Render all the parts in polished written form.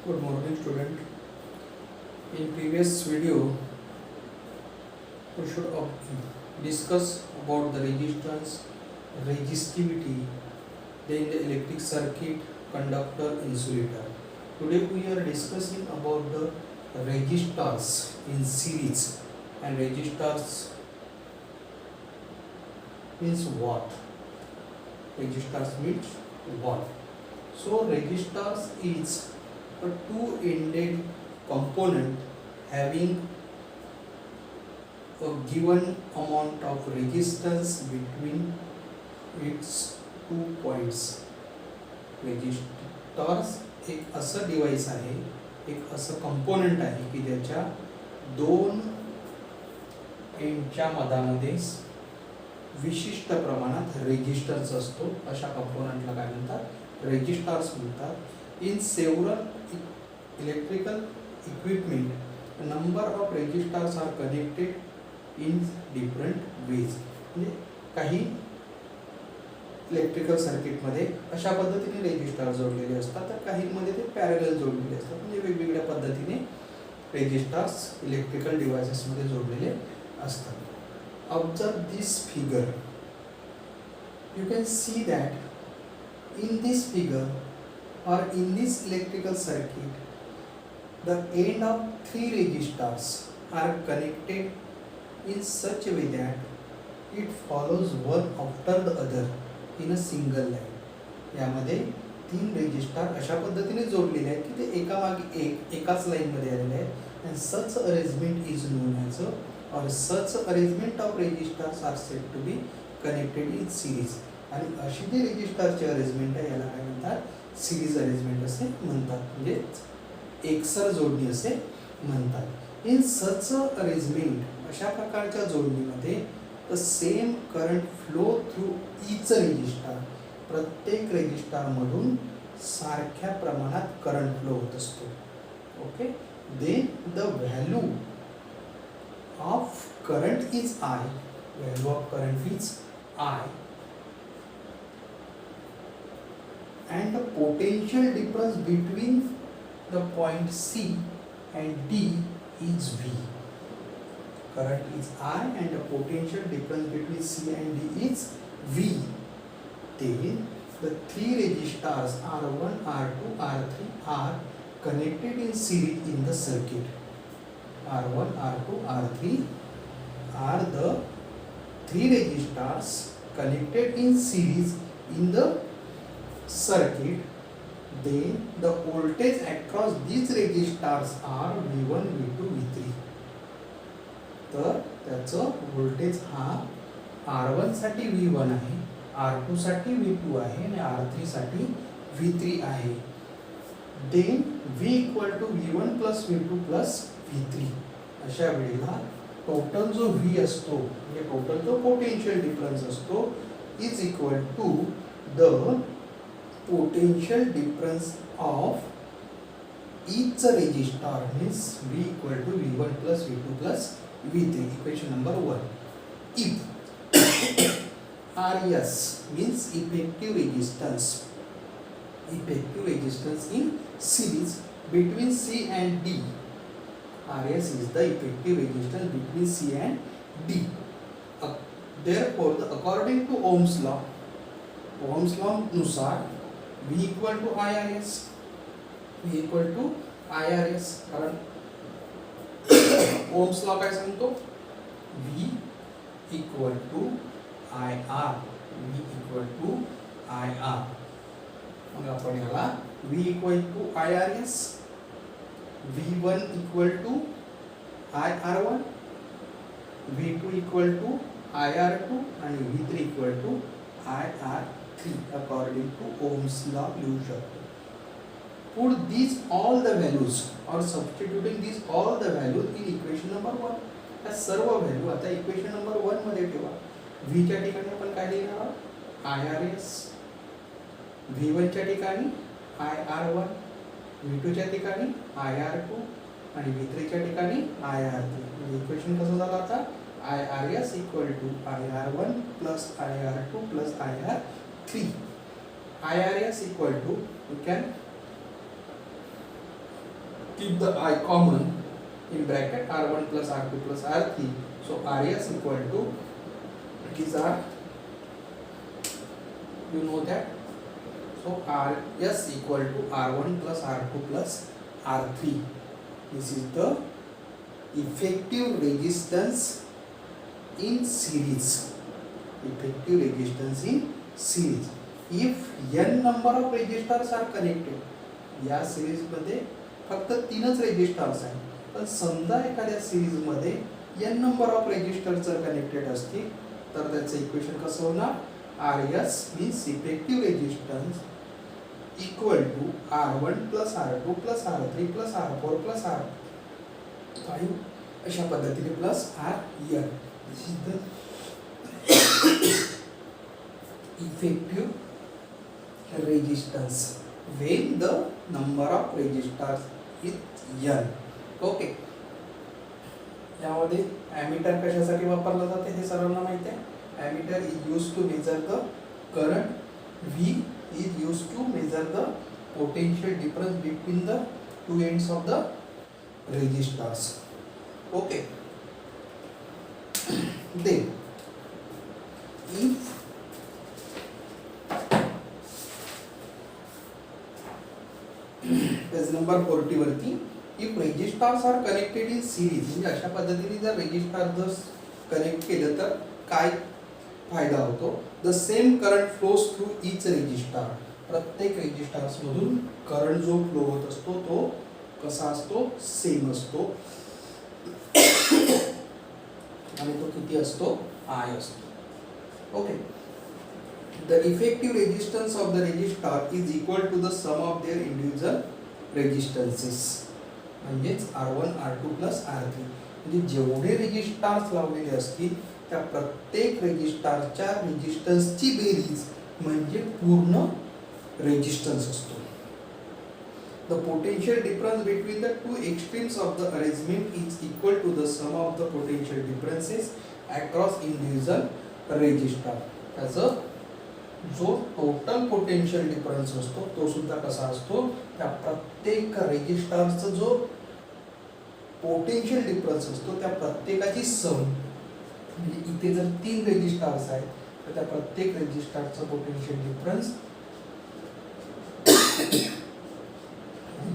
Good morning, student. In previous video, we should discuss about the resistance, resistivity, then the electric circuit, conductor, insulator. Today we are discussing about the resistors in series, and resistors means what? Resistors means what? So resistors is a two-ended component having a given amount of resistance between its 2 points. Resistors एक असं device आहे, एक असं component आहे की ज्याच्या दोन एंडच्या मधामध्ये विशिष्ट प्रमाणात रेजिस्टन्स असतो. अशा कंपोनंटला काय म्हणतात? रेजिस्टर्स म्हणतात. In several electrical equipment, number of resistors are connected in different ways. म्हणजे काही इलेक्ट्रिकल सर्किटमध्ये अशा पद्धतीने रेजिस्टर जोडलेले असतात, तर काहींमध्ये ते पॅरलल जोडलेले असतात. म्हणजे वेगवेगळ्या पद्धतीने रेजिस्टर्स इलेक्ट्रिकल डिव्हाइसेसमध्ये जोडलेले असतात. Observe this figure. You can see that in this figure or in this electrical circuit, the end of 3 resistors are connected in such a way that it follows one after the other in a single line. यामध्ये 3 resistor अशा पद्धतीने जोडलेले आहेत की ते एकामागे एक एकाच लाईन मध्ये आलेले आहेत. and such arrangement is known as or such arrangement of resistors are said to be connected in series. आणि अशी जी रेजिस्टरची अरेंजमेंट आहे याला काय म्हणतात? सिरीज अरेंजमेंट असे म्हणतात, म्हणजे एकसर जोडणी असे म्हणतात. इन सच अरेंजमेंट, अशा प्रकारच्या जोडणीमध्ये the same current flow through each resistor, प्रत्येक रेजिस्टर मधून सारख्या प्रमाणात करंट फ्लो होत असतो. Okay. Then the value of current is I. Value of current is I. and the potential difference between the point C and D is V. Current is I and the potential difference between C and D is V. Then the 3 resistors R1, R2, R3 are connected in series in the circuit. R1, R2, R3 are the 3 resistors connected in series in the circuit. Then the voltage across these resistors are V1, V2, V3. तर त्याचं voltage हा R1 साठी V1 आहे, R2 साठी V2 आहे आणि R3 साठी V3 आहे. Then V equal to V1 plus V2 plus V3. अशा वेळेला टोटल जो V असतो, म्हणजे टोटल जो पोटेन्शियल डिफरन्स असतो, is equal to the potential difference of each resistor, means V equal to V1 plus V2 plus V3. Equation number 1. If RS means effective resistance in series between C and D. RS is the effective resistance between C and D. Therefore, according to Ohm's law नुसार V equal to IRS. V equal to IRS. कारण Ohm's law काय सांगतो? V equal to IR. V equal to IR. मग आपण याला V equal to IRS, V1 equal to IR1, V2 equal to IR2 आणि V3 equal to IR3 according to Ohm's law लिहू शकतो. Put these all the values or substituting these all the values in equation number 1. या सर्व value आता equation number 1 मध्ये ठेवा. V च्या ठिकाणी आपण काय लिहिणार आहोत? IRS. V1 च्या ठिकाणी IR1, V2 च्या ठिकाणी IR2 आणि V3 च्या ठिकाणी IR3. म्हणजे इक्वेशन कसं झालं आता? IRS equal to IR1 plus IR2 plus IR3. IRS equal to, you can keep the I common in bracket R1 plus R2 plus R3. So Rs equal to, these are, you know that, so Rs equal to R1 plus R2 plus R3. This is the effective resistance in series. Effective resistance in series. If n number of resistors are connected, या series मध्ये फक्त 3च resistors आहेत, पण समजा एखाद्या series मध्ये n number of resistors जर कनेक्टेड असतील तर त्याचं इक्वेशन कसं होणार? Rs means effective resistance equal to R1 plus R2 plus R3 plus R4 plus R5 अशा पद्धतीने plus Rn. This is the effective resistance when the number of resistors is n. ओके. यामध्ये ammeter कशासाठी वापरला जाते हे सर्वांना माहिती आहे. Ammeter is used to measure the current. V is used to measure the potential difference between the two ends of the resistors. Okay. Then if page number 40 वरती, if resistors are connected in series, म्हणजे अशा पद्धतीने जर resistor जर connect केलं तर काय फायदा होतो? The same current flows through each resistor. प्रत्येक रेजिस्टर्स मधून करंट जो फ्लो होत असतो तो कसा असतो? सेम असतो. आणि तो किती असतो? I असतो. Okay. The effective resistance of the resistor is equal to the sum of their individual resistances. म्हणजेच R1 R2 प्लस R3. म्हणजे जेवढे रेजिस्टर्स लावलेले असतील त्या प्रत्येक रेजिस्टरच्या रेजिस्टन्सची बेरीज म्हणजे पूर्ण रेजिस्टन्स असतो. The potential difference between the two extremes of the arrangement is equal to the sum of the potential differences across individual resistor. त्याचं जो टोटल पोटेन्शियल डिफरन्स असतो तो सुद्धा कसा असतो? त्या प्रत्येक रेजिस्टरचा जो पोटेन्शियल डिफरन्स असतो त्या प्रत्येकाची सम. म्हणजे इथे जर 3 रेजिस्टर्स आहेत तर त्या प्रत्येक रेजिस्टरचा पोटेन्शियल डिफरन्स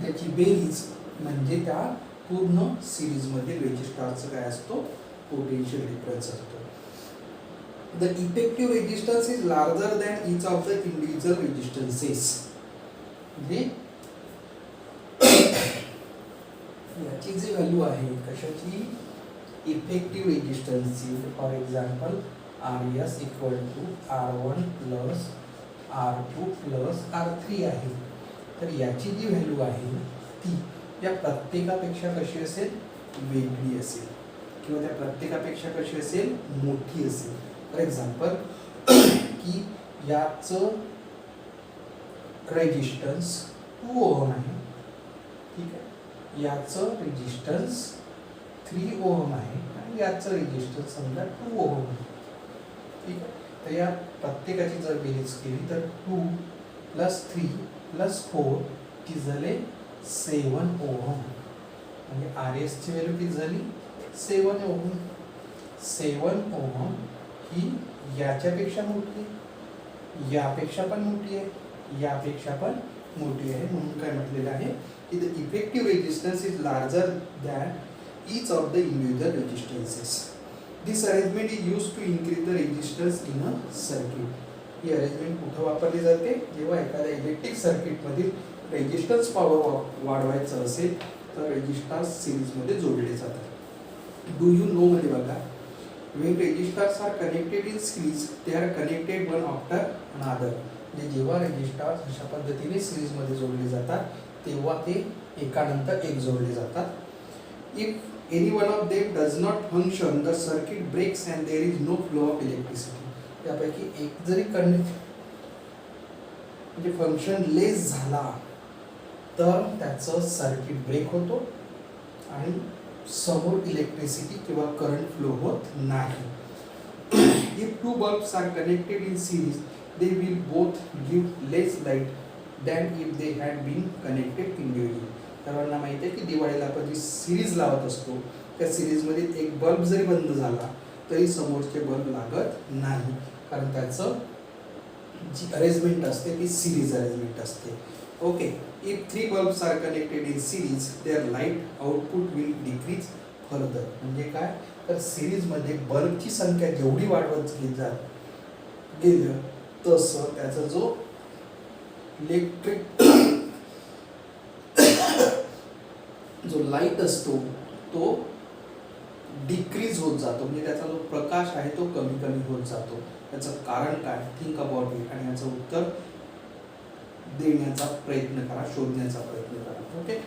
त्याची बेरीज म्हणजे त्या पूर्ण सिरीज मध्ये रेजिस्टरचा काय असतो? पोटेन्शियल डिफरन्स असतो. The effective resistance is larger than each of the individual resistances. म्हणजे याची जी व्हॅल्यू आहे कशाची? इफेक्टिव्ह रेजिस्टन्सची. For example Rs equal to R1 plus R2 plus R3 आहे. तर याची जी व्हॅल्यू आहे ती या प्रत्येकापेक्षा कशी असेल? वेगळी असेल किंवा त्या प्रत्येकापेक्षा कशी असेल? मोठी असेल. फॉर एक्झाम्पल की याचं रेजिस्टन्स 2 ओहम आहे, ठीक आहे, याचं रेजिस्टन्स 3 ओहम आहे आणि याचं रेजिस्टन्स समजा 2 ओहम आहे, ठीक आहे. तर या प्रत्येकाची जर बेरीज केली तर 2 + 3 + 4 ती झाले 7 ओहम. म्हणजे Rs ची व्हॅल्यू किती झाली? 7 ओहम. 7 ओहम ही याच्यापेक्षा मोठी आहे, यापेक्षा पण मोठी आहे, यापेक्षा पण मोठी आहे. म्हणून काय म्हटलेलं आहे की the effective resistance is larger than each of the individual resistances. This arrangement is used to increase the resistance in a circuit. ही अरेंजमेंट कुठं वापरली जाते? जेव्हा एखाद्या इलेक्ट्रिक सर्किटमधील रेजिस्टन्स पॉवर वाढवायचं असेल तर रेजिस्टर्स सिरीजमध्ये जोडले जातात. डू यू नो मध्ये बघा, when registers are connected in series they are connected one after another. म्हणजे जेव्हा रेजिस्टर्स अशा पद्धतीने सिरीज मध्ये जोडले जातात तेव्हा ते एकानंतर एक जोडले जातात. if any one of them does not function the circuit breaks and there is no flow of electricity. त्यापैकी एक जरी म्हणजे फंक्शन लेस झाला तर त्याचं सर्किट ब्रेक होतो आणि समोर इलेक्ट्रिसिटी किंवा करंट फ्लो होत नाही. if two bulbs are connected in series they will both give less light than if they had been connected individually. सर्वांना माहिती आहे की दिवाळीला आपण जी सिरीज लावत असतो त्या सिरीजमध्ये एक बल्ब जरी बंद झाला तरी समोरचे बल्ब लागत नाही, कारण त्याचं जी अरेंजमेंट असते ती सिरीज अरेंजमेंट असते. Okay, if 3 bulbs are connected in series their light output will decrease further. म्हणजे काय, तर सिरीजमध्ये बल्बची संख्या जेवढी वाढवत गेलं तसं त्याचा जो इलेक्ट्रिक जो लाईट असतो तो डिक्रीज होत जातो, म्हणजे त्याचा जो प्रकाश आहे तो कमी कमी होत जातो. त्याचं कारण काय, थिंक अबाउट इट आणि याचं उत्तर देण्याचा प्रयत्न करा, शोधण्याचा प्रयत्न करा. ओके.